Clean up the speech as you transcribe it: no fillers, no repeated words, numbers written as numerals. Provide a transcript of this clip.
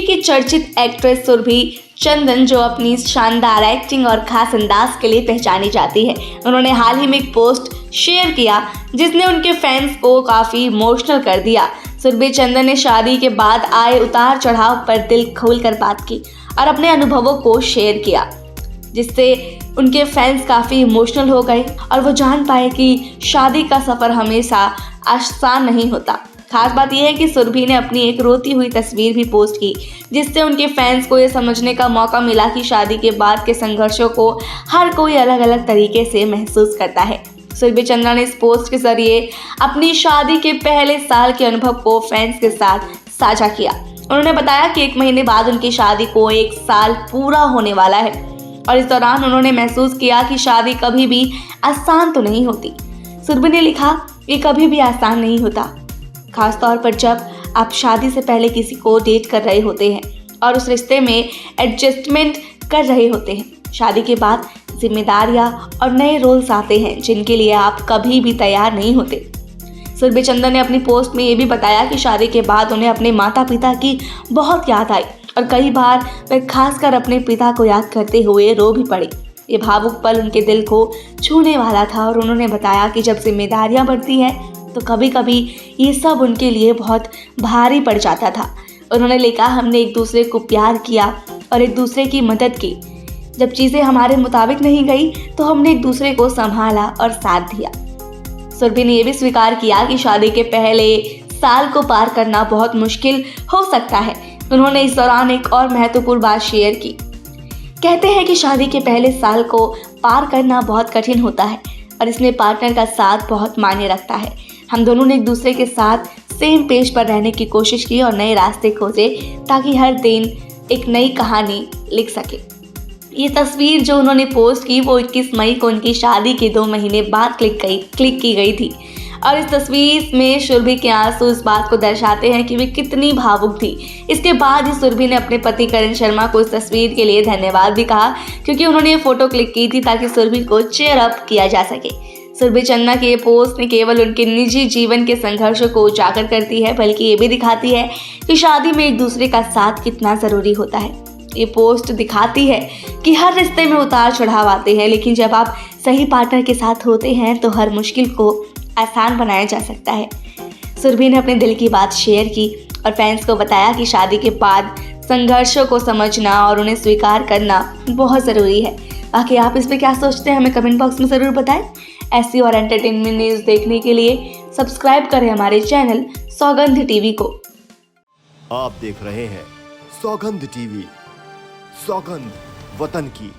की चर्चित एक्ट्रेस सुरभि चंदन, जो अपनी शानदार एक्टिंग और खास अंदाज के लिए पहचानी जाती है, उन्होंने हाल ही में एक पोस्ट शेयर किया जिसने उनके फैंस को काफ़ी इमोशनल कर दिया। सुरभि चंदन ने शादी के बाद आए उतार चढ़ाव पर दिल खोलकर बात की और अपने अनुभवों को शेयर किया, जिससे उनके फैंस काफ़ी इमोशनल हो गए और वो जान पाए कि शादी का सफ़र हमेशा आसान नहीं होता। खास बात यह है कि सुरभि ने अपनी एक रोती हुई तस्वीर भी पोस्ट की, जिससे उनके फैंस को ये समझने का मौका मिला कि शादी के बाद के संघर्षों को हर कोई अलग अलग तरीके से महसूस करता है। सुरभि चंद्रा ने इस पोस्ट के जरिए अपनी शादी के पहले साल के अनुभव को फैंस के साथ साझा किया। उन्होंने बताया कि 1 महीने बाद उनकी शादी को 1 साल पूरा होने वाला है और इस दौरान उन्होंने महसूस किया कि शादी कभी भी आसान तो नहीं होती। सुरभि ने लिखा, ये कभी भी आसान नहीं होता, खास तौर पर जब आप शादी से पहले किसी को डेट कर रहे होते हैं और उस रिश्ते में एडजस्टमेंट कर रहे होते हैं। शादी के बाद जिम्मेदारियां और नए रोल्स आते हैं जिनके लिए आप कभी भी तैयार नहीं होते। सुरभि चंदन ने अपनी पोस्ट में ये भी बताया कि शादी के बाद उन्हें अपने माता पिता की बहुत याद आई और कई बार वे खासकर अपने पिता को याद करते हुए रो भी पड़े। ये भावुक पल उनके दिल को छूने वाला था और उन्होंने बताया कि जब जिम्मेदारियां बढ़ती हैं तो कभी कभी ये सब उनके लिए बहुत भारी पड़ जाता था। उन्होंने लिखा, हमने एक दूसरे को प्यार किया और एक दूसरे की मदद की। जब चीज़ें हमारे मुताबिक नहीं गई तो हमने एक दूसरे को संभाला और साथ दिया। सुरभि ने यह भी स्वीकार किया कि शादी के पहले साल को पार करना बहुत मुश्किल हो सकता है। उन्होंने इस दौरान एक और महत्वपूर्ण बात शेयर की। कहते हैं कि शादी के पहले साल को पार करना बहुत कठिन होता है और इसमें पार्टनर का साथ बहुत मायने रखता है। हम दोनों ने एक दूसरे के साथ सेम पेज पर रहने की कोशिश की और नए रास्ते खोजे ताकि हर दिन एक नई कहानी लिख सके। ये तस्वीर जो उन्होंने पोस्ट की वो 21 मई को उनकी शादी के 2 महीने बाद क्लिक की गई थी और इस तस्वीर में सुरभि के आंसू इस बात को दर्शाते हैं कि वे कितनी भावुक थी। इसके बाद ही सुरभि ने अपने पति करण शर्मा को इस तस्वीर के लिए धन्यवाद भी कहा, क्योंकि उन्होंने ये फोटो क्लिक की थी ताकि सुरभि को चीयर अप किया जा सके। सुरभि चंद्रा की ये पोस्ट न केवल उनके निजी जीवन के संघर्षों को उजागर करती है, बल्कि ये भी दिखाती है कि शादी में एक दूसरे का साथ कितना ज़रूरी होता है। ये पोस्ट दिखाती है कि हर रिश्ते में उतार चढ़ाव आते हैं, लेकिन जब आप सही पार्टनर के साथ होते हैं तो हर मुश्किल को आसान बनाया जा सकता है। सुरभि ने अपने दिल की बात शेयर की और फैंस को बताया कि शादी के बाद संघर्षों को समझना और उन्हें स्वीकार करना बहुत ज़रूरी है। बाकी आप इस पर क्या सोचते हैं, हमें कमेंट बॉक्स में ज़रूर बताएं। ऐसी और एंटरटेनमेंट न्यूज़ देखने के लिए सब्सक्राइब करें हमारे चैनल सौगंध टीवी को। आप देख रहे हैं सौगंध टीवी, सौगंध वतन की।